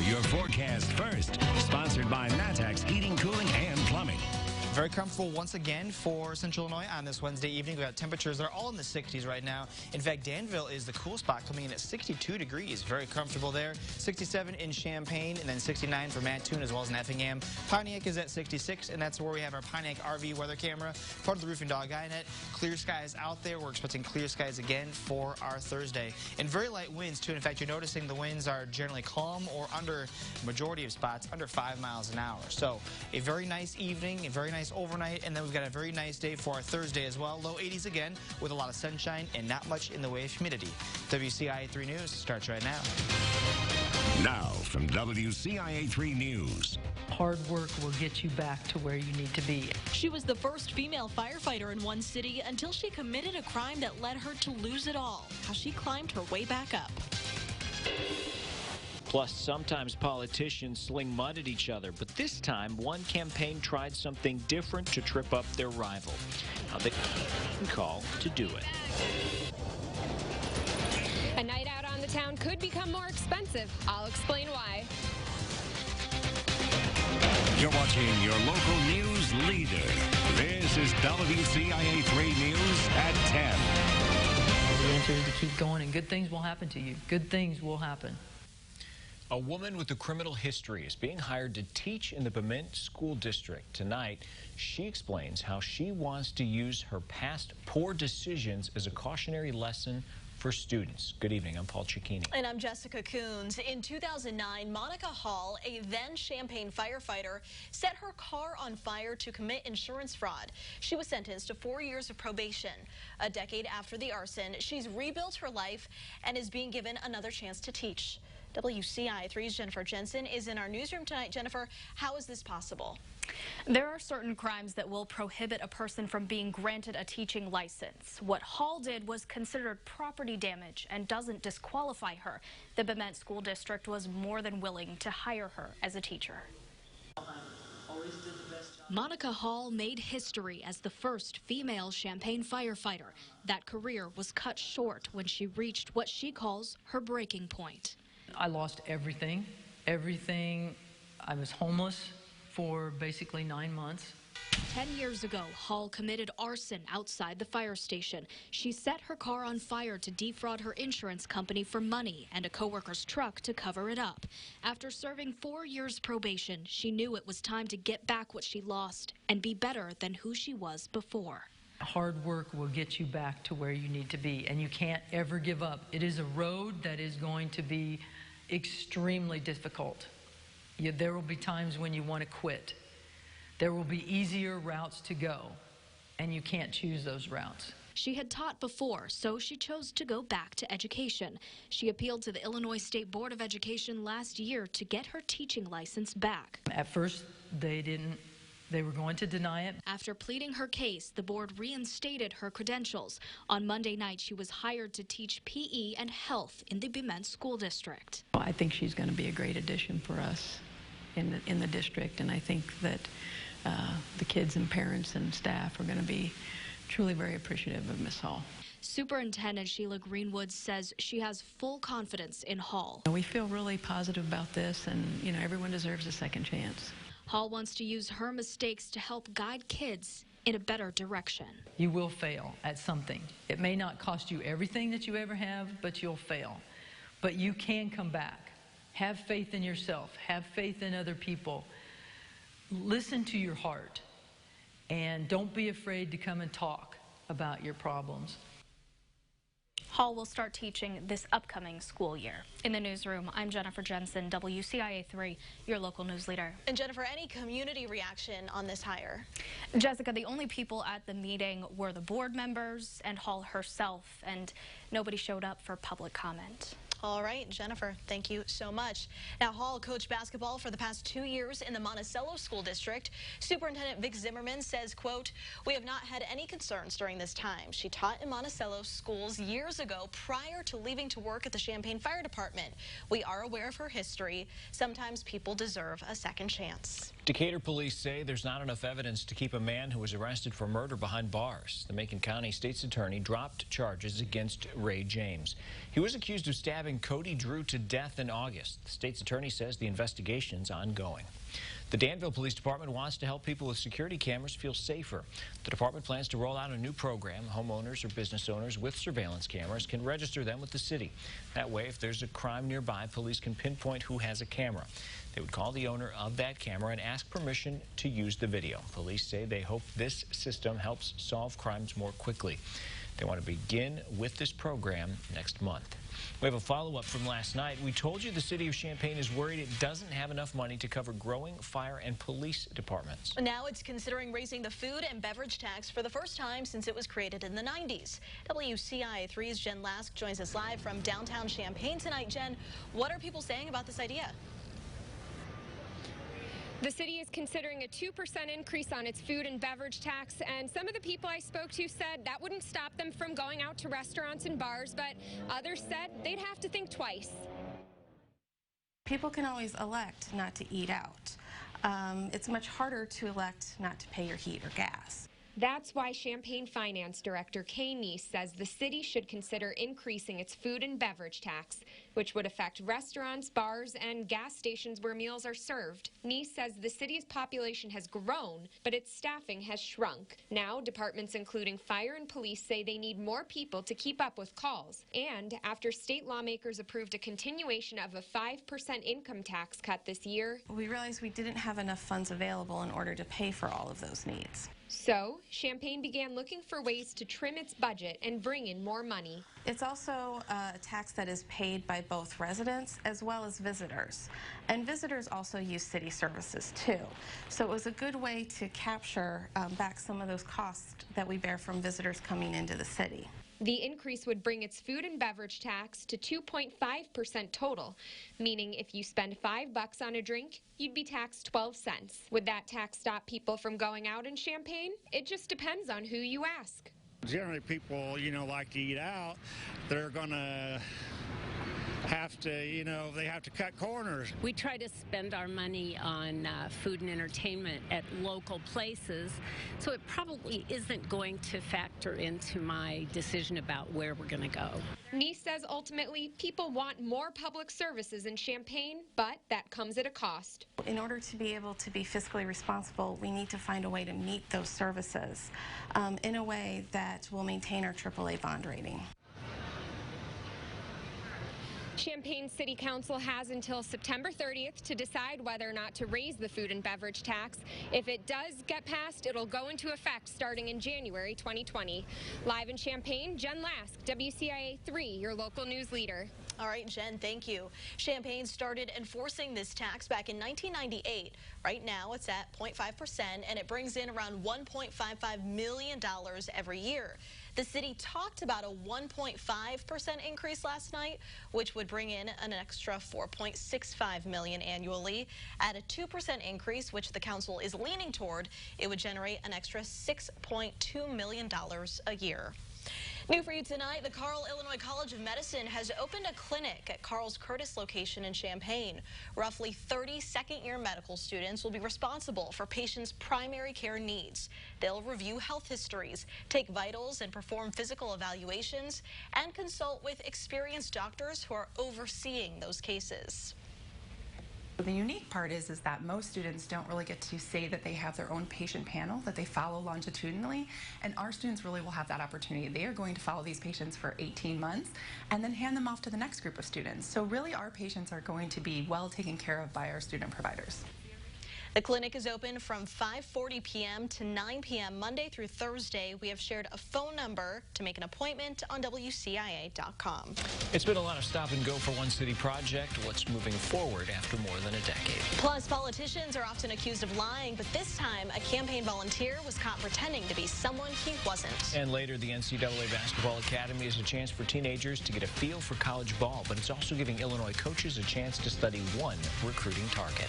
your forecast first. Sponsored by Matex Heating, Cooling, and Plumbing. Very comfortable once again for Central Illinois on this Wednesday evening. We've got temperatures that are all in the 60s right now. In fact, Danville is the cool spot, coming in at 62 degrees. Very comfortable there. 67 in Champaign, and then 69 for Mattoon as well as in Effingham. Pontiac is at 66, and that's where we have our Pontiac RV weather camera. Part of the Roofing Dog Net. Clear skies out there. We're expecting clear skies again for our Thursday. And very light winds, too. In fact, you're noticing the winds are generally calm or under majority of spots, under 5 miles an hour. So a very nice evening, a very nice overnight, and then we've got a very nice day for our Thursday as well. Low 80s again with a lot of sunshine and not much in the way of humidity. WCIA 3 News starts right now. Now from WCIA 3 News. Hard work will get you back to where you need to be. She was the first female firefighter in one city until she committed a crime that led her to lose it all. How she climbed her way back up. Plus, sometimes politicians sling mud at each other, but this time, one campaign tried something different to trip up their rival. Now they call to do it. A night out on the town could become more expensive. I'll explain why. You're watching your local news leader. This is WCIA 3 News at 10. The answer is to keep going, and good things will happen to you. Good things will happen. A woman with a criminal history is being hired to teach in the Bement School District. Tonight, she explains how she wants to use her past poor decisions as a cautionary lesson for students. Good evening, I'm Paul Cicchini. And I'm Jessica Coons. In 2009, Monica Hall, a then Champaign firefighter, set her car on fire to commit insurance fraud. She was sentenced to 4 years of probation. A decade after the arson, she's rebuilt her life and is being given another chance to teach. WCIA 3's Jennifer Jensen is in our newsroom tonight. Jennifer, how is this possible? There are certain crimes that will prohibit a person from being granted a teaching license. What Hall did was considered property damage and doesn't disqualify her. The Bement School District was more than willing to hire her as a teacher. Monica Hall made history as the first female Champaign firefighter. That career was cut short when she reached what she calls her breaking point. I lost everything. I was homeless for basically 9 months. 10 years ago, Hall committed arson outside the fire station. She set her car on fire to defraud her insurance company for money and a coworker's truck to cover it up. After serving 4 years probation, she knew it was time to get back what she lost and be better than who she was before. Hard work will get you back to where you need to be, and you can't ever give up. It is a road that is going to be extremely difficult. There will be times when you want to quit. There will be easier routes to go, and you can't choose those routes. She had taught before, so she chose to go back to education. She appealed to the Illinois State Board of Education last year to get her teaching license back. At first, they were going to deny it. After pleading her case, the board reinstated her credentials. On Monday night, she was hired to teach PE and health in the Bement School District. I think she's going to be a great addition for us in the district, and I think that the kids and parents and staff are going to be truly very appreciative of Miss Hall. Superintendent Sheila Greenwood says she has full confidence in Hall. We feel really positive about this, and everyone deserves a second chance. Hall wants to use her mistakes to help guide kids in a better direction. You will fail at something. It may not cost you everything that you ever have, but you'll fail. But you can come back. Have faith in yourself. Have faith in other people. Listen to your heart. And don't be afraid to come and talk about your problems. Hall will start teaching this upcoming school year. In the newsroom, I'm Jennifer Jensen, WCIA 3, your local news leader. And Jennifer, any community reaction on this hire? Jessica, the only people at the meeting were the board members and Hall herself, and nobody showed up for public comment. All right, Jennifer, thank you so much. Now, Hall coached basketball for the past 2 years in the Monticello School District. Superintendent Vic Zimmerman says, quote, "We have not had any concerns during this time." She taught in Monticello schools years ago prior to leaving to work at the Champaign Fire Department. We are aware of her history. Sometimes people deserve a second chance. Decatur police say there's not enough evidence to keep a man who was arrested for murder behind bars. The Macon County State's Attorney dropped charges against Ray James. He was accused of stabbing Cody Drew to death in August. The State's Attorney says the investigation's ongoing. The Danville Police Department wants to help people with security cameras feel safer. The department plans to roll out a new program. Homeowners or business owners with surveillance cameras can register them with the city. That way, if there's a crime nearby, police can pinpoint who has a camera. They would call the owner of that camera and ask permission to use the video. Police say they hope this system helps solve crimes more quickly. They want to begin with this program next month. We have a follow-up from last night. We told you the city of Champaign is worried it doesn't have enough money to cover growing fire and police departments. Now it's considering raising the food and beverage tax for the first time since it was created in the 90s. WCIA 3's Jen Lask joins us live from downtown Champaign tonight. Jen, what are people saying about this idea? The city is considering a 2% increase on its food and beverage tax, and some of the people I spoke to said that wouldn't stop them from going out to restaurants and bars, but others said they'd have to think twice. People can always elect not to eat out. It's much harder to elect not to pay your heat or gas. That's why Champaign Finance Director Kay Neese says the city should consider increasing its food and beverage tax, which would affect restaurants, bars, and gas stations where meals are served. Neese says the city's population has grown, but its staffing has shrunk. Now, departments including fire and police say they need more people to keep up with calls. And after state lawmakers approved a continuation of a 5% income tax cut this year, we realized we didn't have enough funds available in order to pay for all of those needs. So, Champaign began looking for ways to trim its budget and bring in more money. It's also a tax that is paid by both residents as well as visitors. And visitors also use city services too. So it was a good way to capture back some of those costs that we bear from visitors coming into the city. The increase would bring its food and beverage tax to 2.5% total, meaning if you spend $5 on a drink, you'd be taxed 12 cents. Would that tax stop people from going out in Champaign? It just depends on who you ask. Generally, people, like to eat out. They're going to have to, they have to cut corners. We try to spend our money on food and entertainment at local places, so it probably isn't going to factor into my decision about where we're going to go. Neese says ultimately people want more public services in Champaign, but that comes at a cost. In order to be able to be fiscally responsible, we need to find a way to meet those services in a way that will maintain our AAA bond rating. Champaign City Council has until September 30th to decide whether or not to raise the food and beverage tax. If it does get passed, it'll go into effect starting in January 2020. Live in Champaign, Jen Lask, WCIA 3, your local news leader. All right, Jen, thank you. Champaign started enforcing this tax back in 1998. Right now, it's at 0.5%, and it brings in around $1.55 million every year. The city talked about a 1.5% increase last night, which would bring in an extra $4.65 million annually. At a 2% increase, which the council is leaning toward, it would generate an extra $6.2 million a year. New for you tonight, the Carle Illinois College of Medicine has opened a clinic at Carle's Curtis location in Champaign. Roughly 30 second-year medical students will be responsible for patients' primary care needs. They'll review health histories, take vitals, and perform physical evaluations, and consult with experienced doctors who are overseeing those cases. The unique part is that most students don't really get to say that they have their own patient panel that they follow longitudinally, and our students really will have that opportunity. They are going to follow these patients for 18 months and then hand them off to the next group of students. So really our patients are going to be well taken care of by our student providers. The clinic is open from 5:40 p.m. to 9 p.m. Monday through Thursday. We have shared a phone number to make an appointment on WCIA.com. It's been a lot of stop and go for one city project. What's moving forward after more than a decade? Plus, politicians are often accused of lying, but this time a campaign volunteer was caught pretending to be someone he wasn't. And later, the NCAA Basketball Academy is a chance for teenagers to get a feel for college ball, but it's also giving Illinois coaches a chance to study one recruiting target.